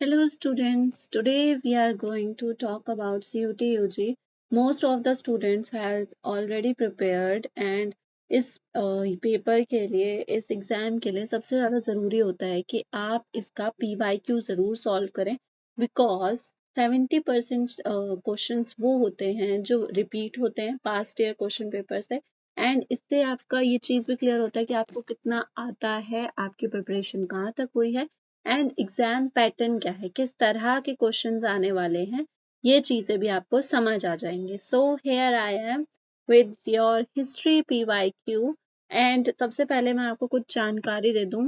Hello students, today we are going to talk about CUT UG. Most of the students have already prepared and इस paper के लिए इस exam के लिए सबसे ज़्यादा ज़रूरी होता है कि आप इसका PYQ ज़रूर सॉल्व करें बिकॉज 70% क्वेश्चंस वो होते हैं जो रिपीट होते हैं पास्ट ईयर क्वेश्चन पेपर से एंड इससे आपका ये चीज़ भी क्लियर होता है कि आपको कितना आता है, आपकी प्रिपरेशन कहाँ तक हुई है एंड एग्जाम पैटर्न क्या है, किस तरह के क्वेश्चंस आने वाले हैं, ये चीजें भी आपको समझ आ जाएंगे. So here I am with your history PYQ and सबसे पहले मैं आपको कुछ जानकारी दे दूं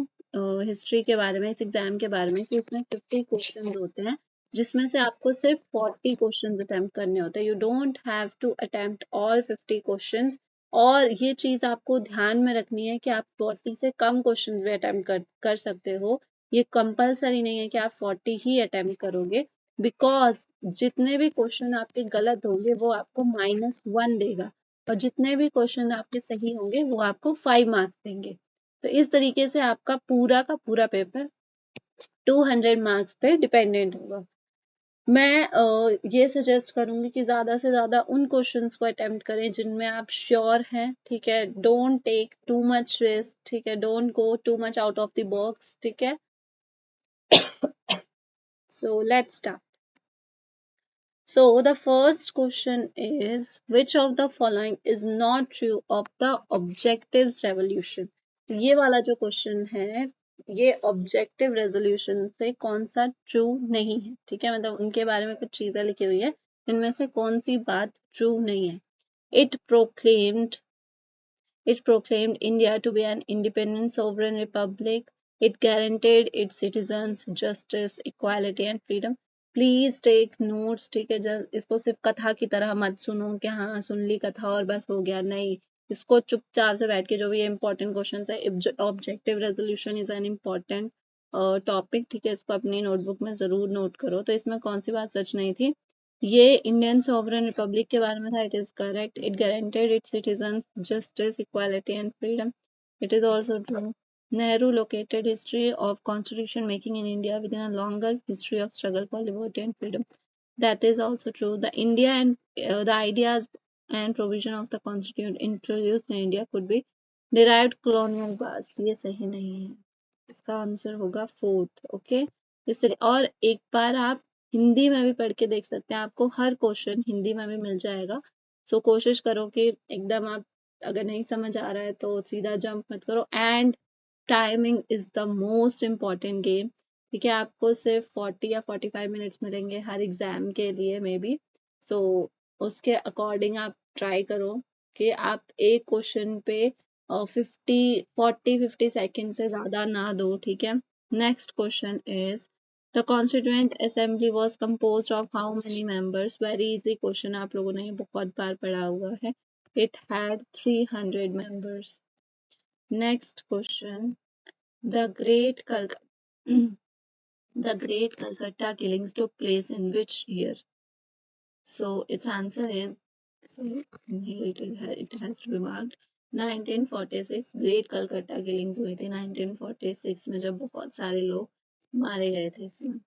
हिस्ट्री के बारे में, इस एग्जाम के बारे में कि इसमें 50 क्वेश्चंस होते हैं जिसमें से आपको सिर्फ 40 क्वेश्चंस अटेम्प्ट करने होते हैं. You don't have to attempt all 50 questions और ये चीज आपको ध्यान में रखनी है कि आप 40 से कम क्वेश्चन भी अटेम्प्ट कर सकते हो. ये कंपलसरी नहीं है कि आप 40 ही अटेम्प्ट करोगे बिकॉज जितने भी क्वेश्चन आपके गलत होंगे वो आपको -1 देगा और जितने भी क्वेश्चन आपके सही होंगे वो आपको 5 मार्क्स देंगे. तो इस तरीके से आपका पूरा का पूरा पेपर 200 मार्क्स पे डिपेंडेंट होगा. मैं ये सजेस्ट करूंगी कि ज्यादा से ज्यादा उन क्वेश्चंस को अटेम्प्ट करें जिनमें आप श्योर हैं. ठीक है, don't take too much risk. ठीक है, don't go too much out of the box. ठीक है, so let's start. So the first question is, which of the following is not true of the objectives revolution? तो ये वाला जो question है ये ऑब्जेक्टिव रेजोल्यूशन से कौन सा ट्रू नहीं है. ठीक है, मतलब उनके बारे में कुछ चीजें लिखी हुई है, इनमें से कौन सी बात ट्रू नहीं है. It proclaimed It proclaimed India to be an independent sovereign republic. It guaranteed its citizens justice, equality and freedom. Please take notes. ठीक है, इसको सिर्फ कथा की तरह मत सुनो कि हाँ सुन ली कथा और बस हो गया. नहीं, इसको चुपचाप से बैठ के जो भी ये इंपॉर्टेंट क्वेश्चन है, objective resolution is an important topic. ठीक है, इसको अपनी नोटबुक में जरूर नोट करो. तो इसमें कौन सी बात सच नहीं थी? ये इंडियन सॉवरन रिपब्लिक के बारे में था. It is correct. It guaranteed it's citizens justice, equality and freedom. It is also true. Nehru located history of constitution making in India within a longer history of struggle for liberty and freedom. That is also true. The ideas and provision of the constitution introduced in India could be derived colonial bars. ये सही नहीं है, इसका answer होगा fourth. Okay, और एक बार आप हिंदी में भी पढ़ के देख सकते हैं, आपको हर क्वेश्चन हिंदी में भी मिल जाएगा. सो कोशिश करो कि एकदम आप, अगर नहीं समझ आ रहा है तो सीधा जंप मत करो. And timing is the most important game. ठीक है, आपको सिर्फ 40 या 45 मिनट्स मिलेंगे हर एग्जाम के लिए मे बी. सो उसके अकॉर्डिंग आप ट्राई करो कि आप एक क्वेश्चन पे 50 सेकेंड से ज्यादा ना दो. ठीक है, next question is, the constituent assembly was composed of how many members? Very easy question, आप लोगों ने बहुत बार पढ़ा हुआ है. It had 300 members. Next question. The Great the Great Calcutta killings took place in which year? So its answer is, so here it has to be marked 1946. Great Calcutta killings हुई थी 1946 में, जब बहुत सारे लोग मारे गए थे इसमें.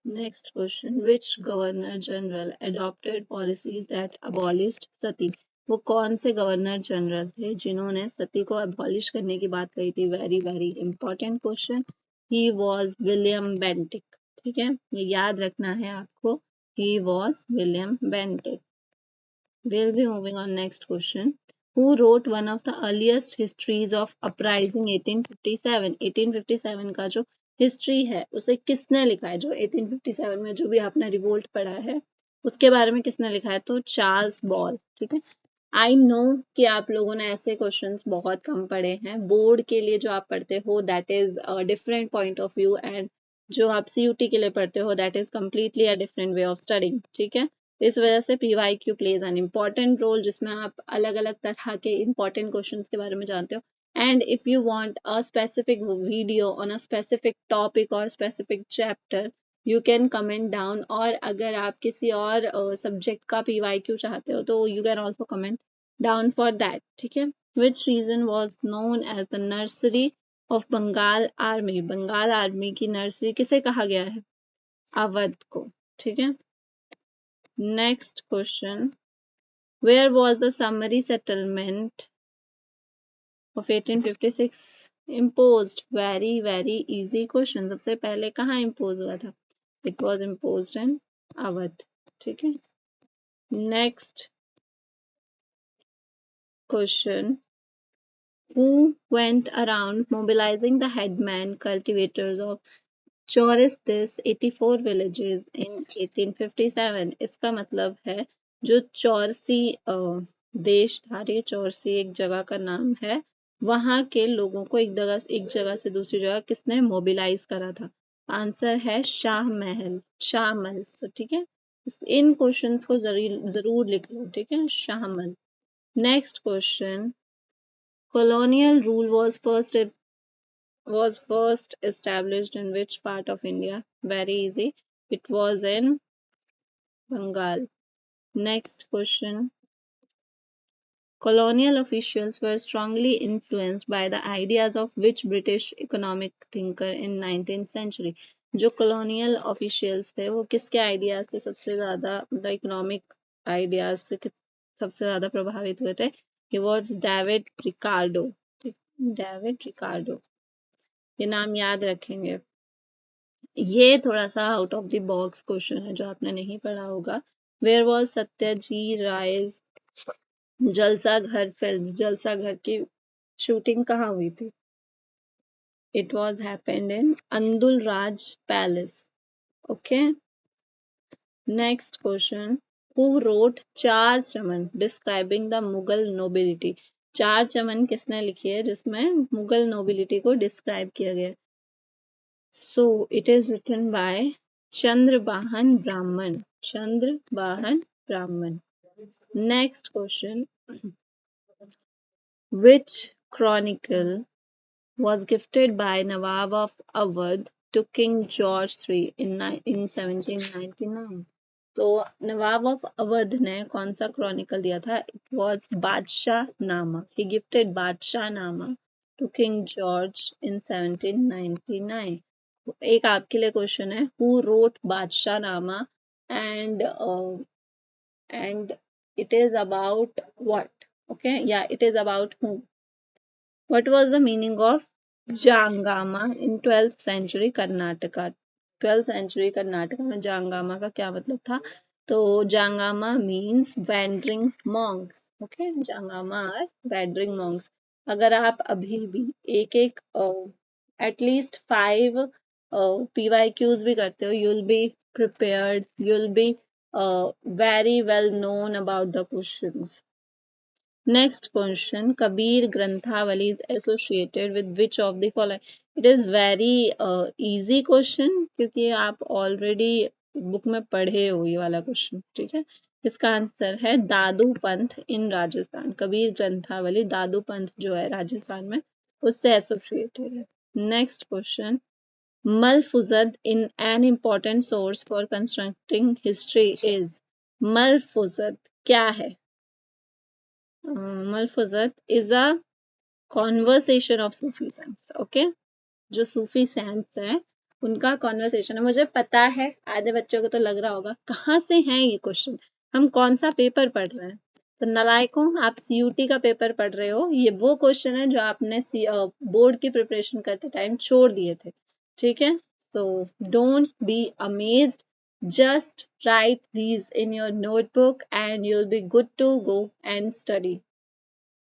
Next question. Which Governor General adopted policies that abolished sati? वो कौन से गवर्नर जनरल थे जिन्होंने सती को अबॉलिश करने की बात कही थी? Very very important question. He was William Bentinck. ठीक है, ये याद रखना है आपको. He was William Bentinck. We'll be moving on. Next question. Who wrote one of the earliest histories of uprising 1857? 1857 का जो हिस्ट्री है उसे किसने लिखा है? जो 1857 में जो भी आपने रिवोल्ट पढ़ा है उसके बारे में किसने लिखा है? तो चार्ल्स बॉल. ठीक है, आई नो कि आप लोगों ने ऐसे क्वेश्चंस बहुत कम पढ़े हैं. बोर्ड के लिए जो आप पढ़ते हो that is a different point of view and जो आप CUT के लिए पढ़ते हो that is completely a different way of studying. ठीक है, इस वजह से PYQ plays an important role जिसमें आप अलग अलग तरह के इम्पॉर्टेंट क्वेश्चंस के बारे में जानते हो. And if you want a specific video on a specific topic और specific chapter you can comment down. और अगर आप किसी और सब्जेक्ट का PYQ चाहते हो तो you can also comment down for that. ठीक है, which region was known as the nursery of Bengal army? Bengal army की नर्सरी किसे कहा गया है? अवध को, ठीक है। Next question, where was the summary settlement of 1856 imposed? Very very easy question. सबसे पहले कहाँ इम्पोज हुआ था? It was imposed in Awadh, ठीक है। Next question, who went around mobilizing the headman cultivators of चौरिस दिस 84 villages in 1857? इसका मतलब है जो चौरसी देश था, ये चौरसी एक जगह का नाम है, वहां के लोगों को एक जगह से दूसरी जगह किसने मोबिलाइज करा था? आंसर है शाहमहल, शाहमल, ठीक है। इन क्वेश्चंस को जरूर लिख लो, ठीक है, Shahmal. Next question, colonial rule was first established in which part of India? Very easy. It was in Bengal. Next question. Colonial officials were strongly influenced by the ideas of which British economic thinker in 19th century? जो colonial officials थे वो किसके ideas से सबसे ज्यादा, मतलब economic ideas से सबसे ज्यादा प्रभावित हुए थे? He was David Ricardo. David Ricardo, ये नाम याद रखेंगे। ये थोड़ा सा out of the box question है जो आपने नहीं पढ़ा होगा। वेयर वॉज सत्यजी रायज जलसा घर फिल्म? जलसा घर की शूटिंग कहाँ हुई थी? It was happened in Andul Raj palace, okay. Next question, who wrote Chahar Chaman describing the Mughal nobility? Chahar Chaman किसने लिखी है जिसमें मुगल नोबिलिटी को डिस्क्राइब किया गया? So it is written by Chandrabahan Brahman. Chandrabahan Brahman. Next question. Which chronicle was gifted by Nawab of Awadh to King George III in 1799? तो नवाब of Awadh ने कौन सा क्रॉनिकल दिया था? इट वॉज बादशाह नामा। ही गिफ्टेड बादशाह नामा टू किंग जॉर्ज इन 1799। एक आपके लिए क्वेश्चन है, who wrote Badshah Nama and it is about what? Okay, या it is about who? What was the meaning of Jangama in 12th century Karnataka? 12th century Karnataka में जांगामा का क्या मतलब था? तो जांगामा मीन्स wandering monks, ओके। Jangama are wandering monks। अगर आप अभी भी एक एक एटलीस्ट 5 PYQs भी करते हो, you'll be prepared, you'll be very well known about the questions. Next question, Kabir Granthavali is associated with which of the following? It is very easy question क्योंकि आप already बुक में पढ़े हो ये वाला क्वेश्चन, ठीक है। इसका आंसर है दादू पंथ इन राजस्थान। कबीर ग्रंथावली दादू पंथ जो है राजस्थान में, उससे एसोसिएटेड है। Next question, Malfuzad in an important source for constructing history is? Malfuzad क्या है? Malfuzat is a conversation of Sufi saints, okay? जो सूफी सेंट्स हैं उनका कॉन्वर्सेशन है। मुझे पता है आधे बच्चों को तो लग रहा होगा कहाँ से है ये क्वेश्चन, हम कौन सा पेपर पढ़ रहे हैं? तो नालायकों, आप सीयूटी का पेपर पढ़ रहे हो। ये वो क्वेश्चन है जो आपने बोर्ड की प्रिपरेशन करते टाइम छोड़ दिए थे, ठीक है। So don't be amazed, just write these in your notebook and you'll be good to go and study.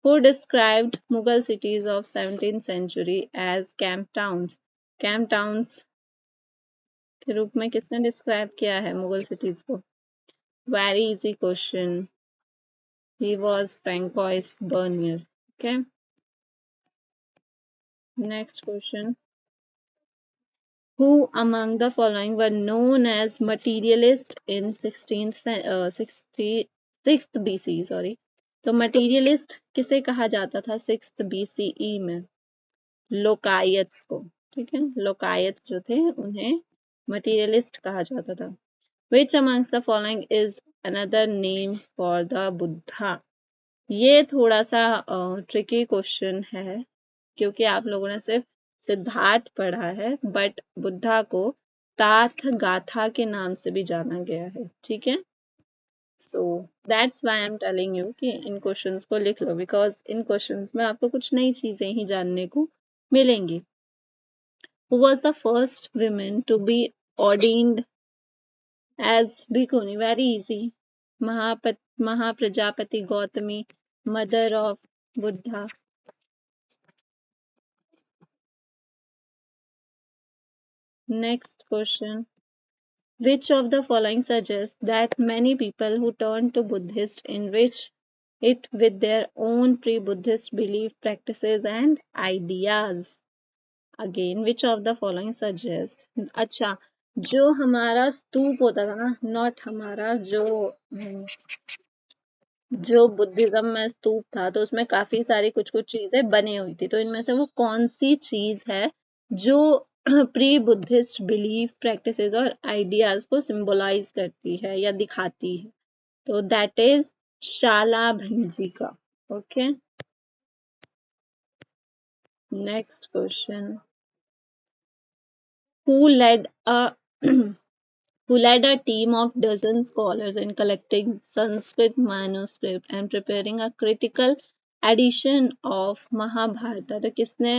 Who described Mughal cities of 17th century as camp towns? Camp towns के रूप में किसने describe किया है Mughal cities को? Very easy question. He was Francois Bernier. Okay. Next question. Who among the following were known as materialists in 6th BC? Sorry. तो materialist किसे कहा जाता था 6th BCE में? लोकायत्स को, ठीक है। लोकायत जो थे उन्हें materialist कहा जाता था। Which amongst the following is another name for the Buddha? ये थोड़ा सा ट्रिकी क्वेश्चन है क्योंकि आप लोगों ने सिर्फ सिद्धार्थ पढ़ा है, बट बुद्धा को ताथ गाथा के नाम से भी जाना गया है, ठीक है। So that's why I am telling you कि इन क्वेश्चंस को लिख लो, बिकॉज इन क्वेश्चंस में आपको कुछ नई चीजें ही जानने को मिलेंगी। Who was the first woman to be ordained as bhikkhuni? Very easy. Mahaprajapati Gautami, mother of Buddha. Next question. Which of the following suggests that many people who turn to Buddhist enrich it with their own pre-Buddhist belief, practices and ideas? Again which of the following suggest, अच्छा, जो हमारा स्तूप होता था ना, not हमारा, जो Buddhism में स्तूप था तो उसमें काफी सारी कुछ कुछ चीजें बनी हुई थी, तो इनमें से वो कौन सी चीज है जो प्री बुद्धिस्ट बिलीफ, प्रैक्टिसेस और आइडियाज को सिंबलाइज करती है या दिखाती है? तो that is Shala Bhanjika. Okay, next question. who led a who led a team of dozen scholars in collecting Sanskrit manuscript and preparing a critical edition of Mahabharata? तो किसने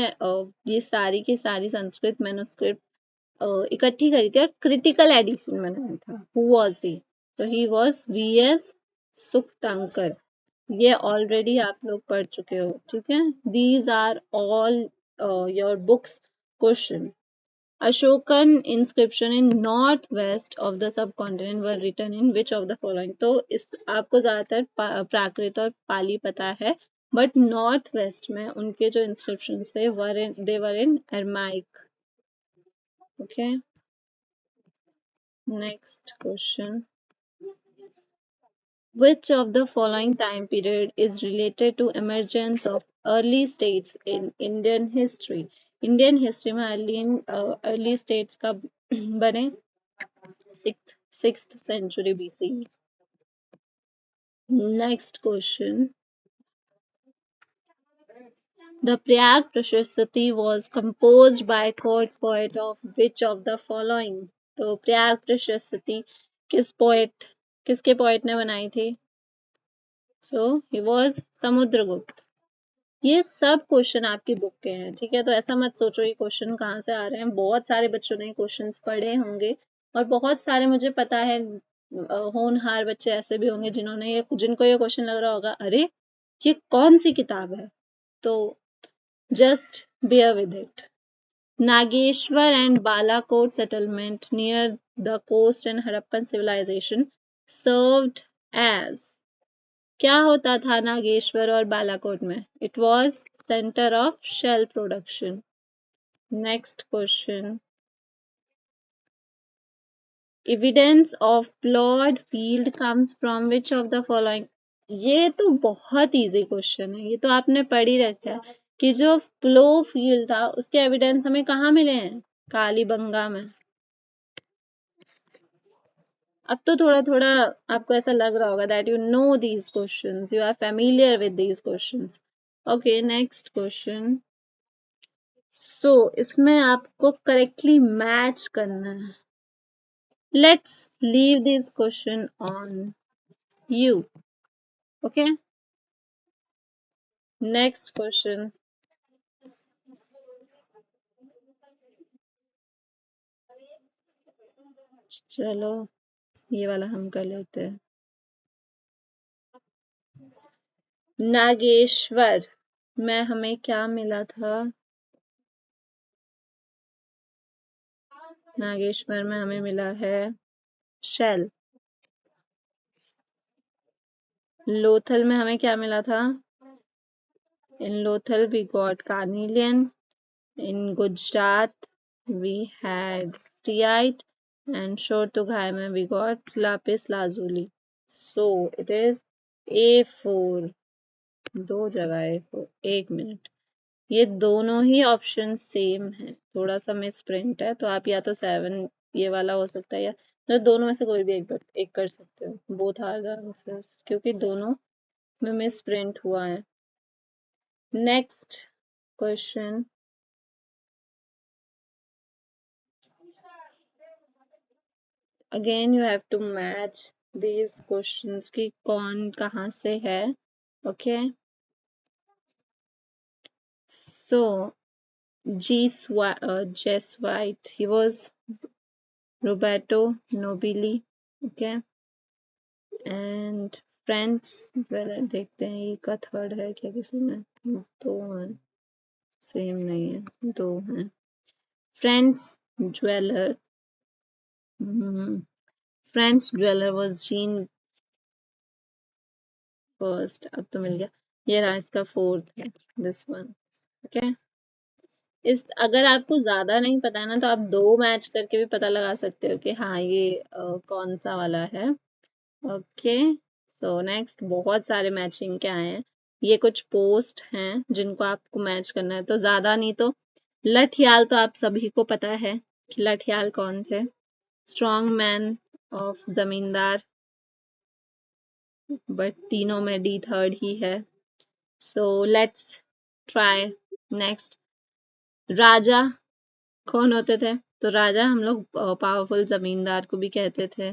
ये सारी की सारी संस्कृत मैन्युस्क्रिप्ट इकट्ठी करी थी और क्रिटिकल एडिशन बनाया था? Who was he? तो ही वाज वीएस सुक्तांकर। ये ऑलरेडी आप लोग पढ़ चुके हो, ठीक है। These are all your books question. Ashokan inscription in northwest of the subcontinent were written in which of the following? तो इस आपको ज्यादातर प्राकृत और पाली पता है, बट नॉर्थ वेस्ट में उनके जो इंस्क्रिप्शन थे they were in Aramaic. Okay, next question. Which of the following time period is related to emergence of early states in Indian history? Indian history में early states कब बने? sixth century BCE. Next question. The Prayag Prashasti was composed by court poet of which of the following? तो प्रयाग प्रशस्ति किसके poet ने बनाई थी? So he was Samudragupta. ये सब क्वेश्चन आपकी बुक के हैं, ठीक है। तो ऐसा मत सोचो ये क्वेश्चन कहाँ से आ रहे हैं। बहुत सारे बच्चों ने क्वेश्चंस पढ़े होंगे और बहुत सारे मुझे पता है होनहार बच्चे ऐसे भी होंगे जिनको ये क्वेश्चन लग रहा होगा, अरे ये कौन सी किताब है? तो just bear with it. Nageshwar and Balakot settlement near the coast and Harappan civilization served as, क्या होता था नागेश्वर और बालाकोट में? It was centre of shell production. Next question. Evidence of ploughed field comes from which of the following? ये तो बहुत easy question है, ये तो आपने पढ़ ही रखा है कि जो प्लो फील्ड था उसके एविडेंस हमें कहाँ मिले हैं? कालीबंगा में। अब तो थोड़ा थोड़ा आपको ऐसा लग रहा होगा that you know these questions, you are familiar with these questions. Okay, next question. So इसमें आपको करेक्टली मैच करना है। Let's leave this question on you. Okay, next question. चलो ये वाला हम कर लेते हैं। नागेश्वर में हमें क्या मिला था? नागेश्वर में हमें मिला है शेल। लोथल में हमें क्या मिला था? In Lothal we got carnelian. In Gujarat we had steatite, and Shotogai mein we got lapis lazuli. So it is A4। दो जगह A4। एक मिनट, ये दोनों ही ऑप्शन सेम है, थोड़ा सा मिस प्रिंट है, तो आप या तो 7 ये वाला हो सकता है या तो दोनों में से कोई भी एक कर सकते हो। बोथ आर द आंसर्स, क्योंकि दोनों में मिस प्रिंट हुआ है। Next question. Again you have to match these questions कि कौन कहाँ से है. Okay, so Jess White, he was Roberto Nobili. Okay, and Friends Dweller, देखते हैं ये का थर्ड है क्या किसी में. दो हैं, सेम नहीं है, दो हैं. Friends Dweller, French Dweller was Jean first. अब तो मिल गया. ये रहा इसका फोर्थ है, दिस वन. ओके, इस अगर आपको ज्यादा नहीं पता है ना तो आप दो मैच करके भी पता लगा सकते हो कि हाँ ये कौन सा वाला है. ओके, सो नेक्स्ट बहुत सारे मैचिंग के आए हैं. ये कुछ पोस्ट हैं जिनको आपको मैच करना है, तो ज्यादा नहीं तो लठयाल तो आप सभी को पता है कि लठयाल कौन थे. Strong man of zamindar, but तीनों में डी थर्ड ही है. So let's try next. राजा कौन होते थे? तो राजा हम लोग पावरफुल जमींदार को भी कहते थे.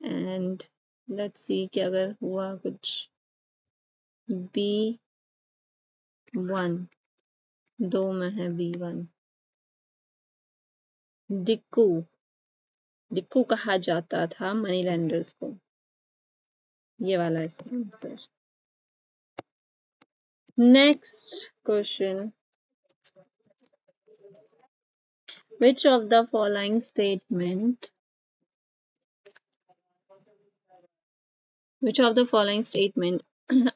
एंड लेट्स सी कि अगर हुआ कुछ. B1, दो में है B1. डिक्कू, डिक्कू कहा जाता था मनी लैंडर्स को. ये वाला इसका answer. Next question. Which of the following statement Which of the following statement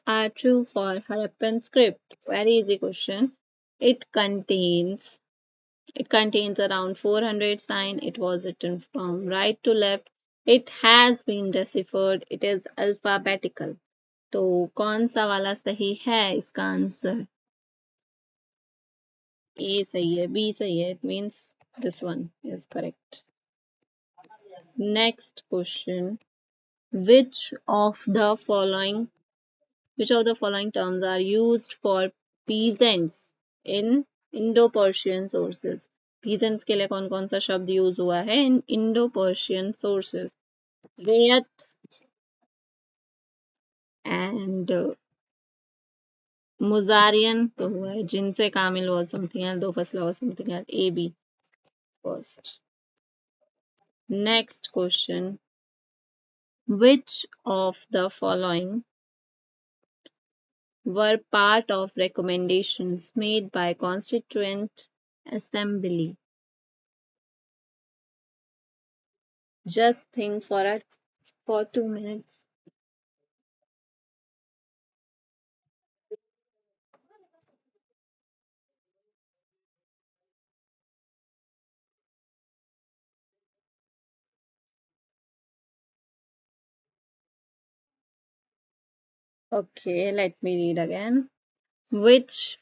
are true for Harappan script? Very easy question. It contains it contains around 400 signs. It was written from right to left. It has been deciphered. It is alphabetical. तो कौन सा वाला सही है इसका answer? A सही है, B सही है. It means this one is correct. Next question. Which of the following Which of the following terms are used for peasants in Indo-Persian sources? Peasants के लिए कौन कौन सा शब्द यूज हुआ है in Indo-Persian sources? रेयत and मुजारियन तो हुआ है. जिनसे कामिल was something else, दो फसला was something else. A, B first. Next question. Which of the following were part of recommendations made by Constituent Assembly? Just think for 2 minutes. Okay, let me read again. Which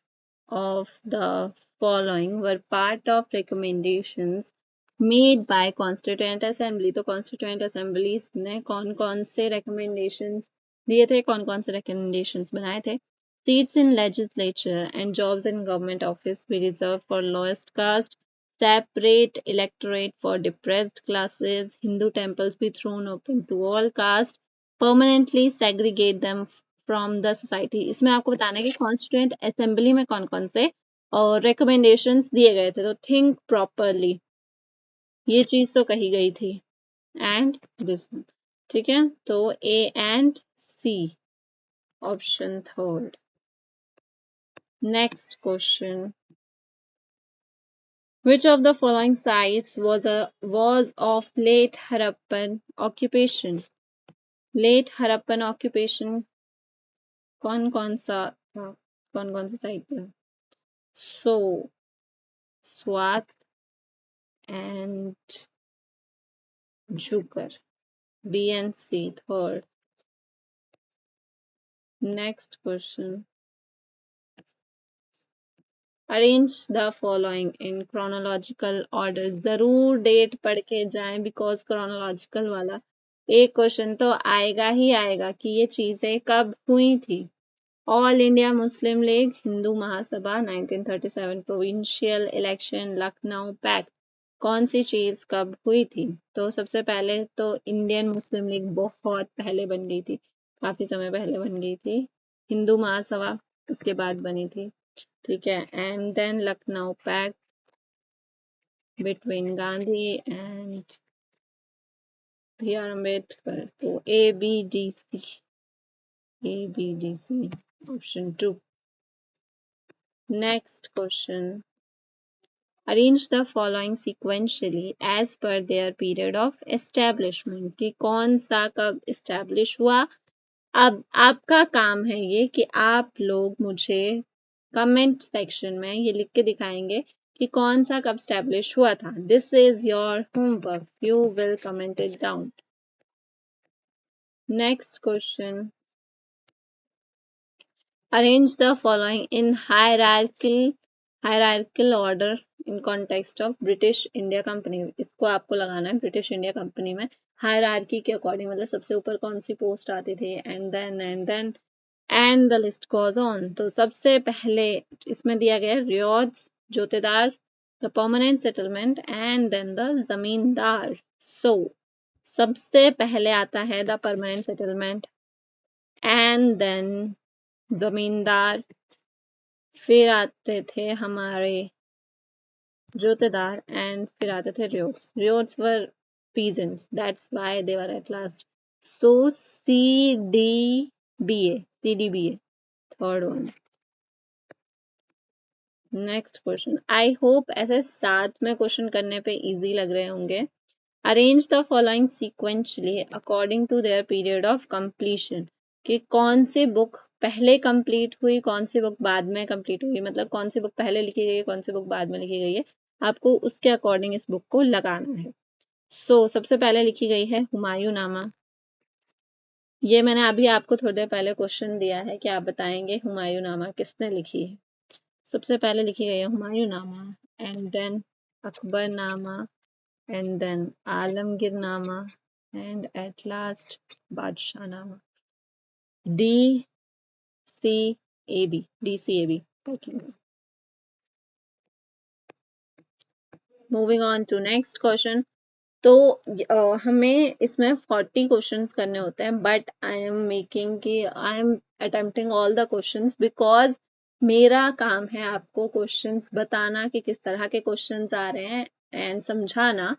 of the following were part of recommendations made by Constituent Assembly? तो Constituent Assemblies ने कौन कौन से recommendations दिए थे, कौन कौन से recommendations बनाए थे? Seats in legislature and jobs in government office be reserved for lowest caste. Separate electorate for depressed classes. Hindu temples be thrown open to all caste. Permanently segregate them from the society. इसमें आपको बताना है कि constituent assembly में कौन कौन से और रिकमेंडेशंस दिए गए थे. तो थिंक प्रॉपरली, ये चीज तो कही गई थी. And this one. ठीक है, तो A and C option third. Next question. Which of the following sites was of late Harappan occupation? Late Harappan occupation कौन कौन सा था, कौन कौन सा साइट था? सो Swat and Jukar. B and C third. Next question. Arrange the following in chronological order. जरूर date पढ़ के जाएं because chronological वाला एक क्वेश्चन तो आएगा ही आएगा कि ये चीजें कब हुई थी. All India Muslim League, Hindu Mahasabha, 1937 provincial election, Lucknow pact. कौन सी चीज कब हुई थी? तो सबसे पहले तो इंडियन मुस्लिम लीग बहुत पहले बन गई थी, काफी समय पहले बन गई थी। हिंदू महासभा उसके बाद बनी थी, ठीक है। And then Lucknow pact between Gandhi and B R Ambedkar. तो A B D C option 2। Next question, arrange the following sequentially as per their period of establishment, कि कौन सा कब establish हुआ। अब आपका काम है ये कि आप लोग मुझे कमेंट सेक्शन में ये लिख के दिखाएंगे कि कौन सा कब establish हुआ था। This is your homework, you will comment it down. Next question, arrange the following in hierarchical order in context of British India Company। इसको आपको लगाना है ब्रिटिश इंडिया कंपनी में हायरार्की के अकॉर्डिंग, मतलब सबसे ऊपर कौन सी पोस्ट आती थी, and the list goes on. तो सबसे पहले इसमें दिया गया रियाज, jotedar, the permanent settlement and then the zamindar. So सबसे पहले आता है the permanent settlement and then zamindar, फिर आते थे हमारे जोतेदार एंड फिर आते थे रियोट्स। रियोट्स वर peasants, that's why they were at last. So CDBA, third one. Next question, I hope ऐसे साथ में क्वेश्चन करने पे इजी लग रहे होंगे। Arrange the following sequentially according to their period of completion, कि कौन सी बुक पहले कंप्लीट हुई, कौन सी बुक बाद में कंप्लीट हुई, मतलब कौन सी बुक पहले लिखी गई है, कौन सी बुक बाद में लिखी गई है, आपको उसके अकॉर्डिंग इस बुक को लगाना है। सबसे पहले लिखी गई है हुमायूं नामा। ये मैंने अभी आपको थोड़ी देर पहले क्वेश्चन दिया है कि आप बताएंगे हुमायूं नामा किसने लिखी है। सबसे पहले लिखी गई है हुमायूं नामा, एंड देन अकबर नामा, and then आलमगीर नामा, and at last Badshahnama. DCAB। Moving on to next question. तो हमें इसमें 40 क्वेश्चंस करने होते हैं, बट आई एम मेकिंग कि I am attempting all the questions because मेरा काम है आपको क्वेश्चंस बताना कि किस तरह के क्वेश्चंस आ रहे हैं एंड समझाना।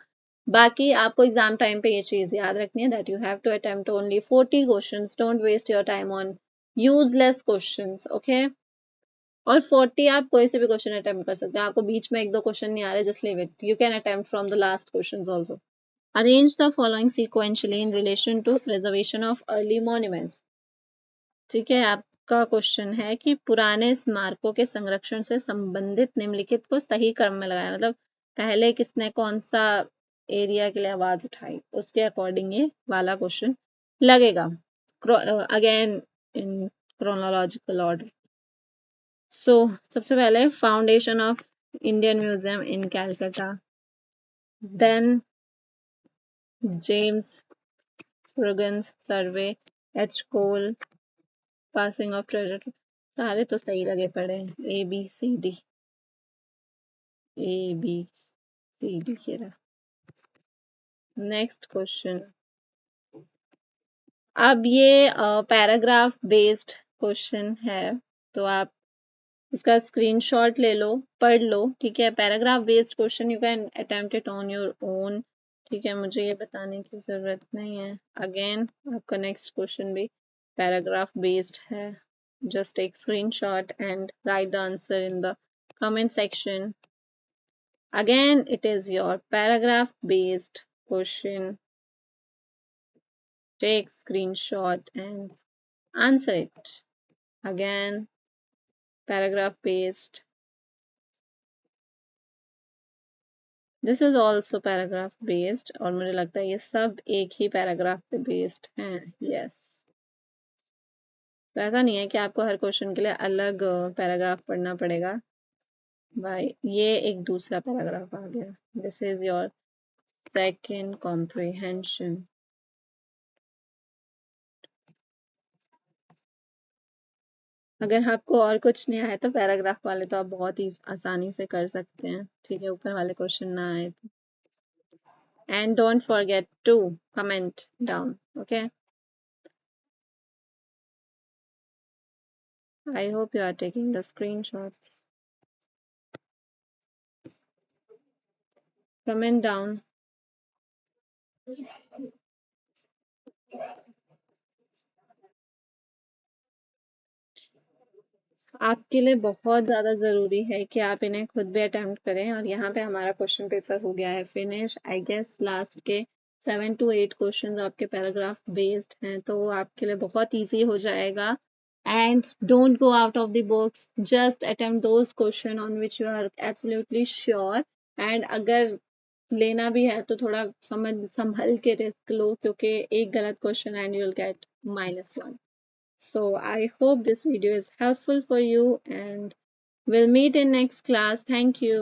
बाकी आपको एग्जाम टाइम पे ये चीज याद रखनी है that you have to attempt only 40 questions, don't waste your time on useless questions, okay. और 40 आप कोई से भी क्वेश्चन अटेम्प्ट कर सकते हैं, आपको बीच में एक दो क्वेश्चन नहीं आ रहे, just leave it, you can attempt from the last questions also. Arrange the following sequentially in relation to preservation of early monuments। ठीक है, आपका क्वेश्चन है कि पुराने स्मारकों के संरक्षण से संबंधित निम्नलिखित को सही क्रम में लगाया, मतलब पहले किसने कौन सा एरिया के लिए आवाज उठाई, उसके अकॉर्डिंग ये वाला क्वेश्चन लगेगा, अगेन इन क्रोनोलॉजिकल ऑर्डर। सबसे पहले foundation of Indian museum in Calcutta, then James Ruggins survey, H Cole, passing of treasure. सारे तो सही लगे पड़े हैं, ए बी सी डी के रहा। नेक्स्ट क्वेश्चन, अब ये पैराग्राफ बेस्ड क्वेश्चन है, तो आप इसका स्क्रीनशॉट ले लो, पढ़ लो, ठीक है। Paragraph based question you can attempt it on your own, ठीक है, मुझे ये बताने की जरूरत नहीं है। अगेन आपका नेक्स्ट क्वेश्चन भी पैराग्राफ बेस्ड है, just take screenshot and write the answer in the comment section. Again it is your paragraph based question, take screenshot and answer it. Again paragraph based, this is also paragraph based, और मुझे लगता है ये सब एक ही paragraph पे based हैं। Yes, तो ऐसा नहीं है कि आपको हर क्वेश्चन के लिए अलग पैराग्राफ पढ़ना पड़ेगा भाई, ये एक दूसरा पैराग्राफ आ गया। This is your second comprehension. अगर आपको और कुछ नहीं आया तो पैराग्राफ वाले तो आप बहुत ही आसानी से कर सकते हैं, ठीक है, ऊपर वाले क्वेश्चन ना आए तो। and don't forget to comment down. Okay, I hope you are taking the screenshots. Comment down. आपके लिए बहुत ज़्यादा ज़रूरी है कि आप इन्हें खुद भी अटेम्प्ट करें और यहाँ पे हमारा क्वेश्चन पेपर हो गया है फिनिश। आई गेस लास्ट के 7 to 8 क्वेश्चंस आपके पैराग्राफ बेस्ड हैं, तो वो आपके लिए बहुत इजी हो जाएगा। And don't go out of the books, just attempt those question on which you are absolutely sure. एंड अगर लेना भी है तो थोड़ा समझ संभल के रिस्क लो, क्योंकि एक गलत question and you will get -1. So I hope this video is helpful for you and we'll meet in next class. Thank you.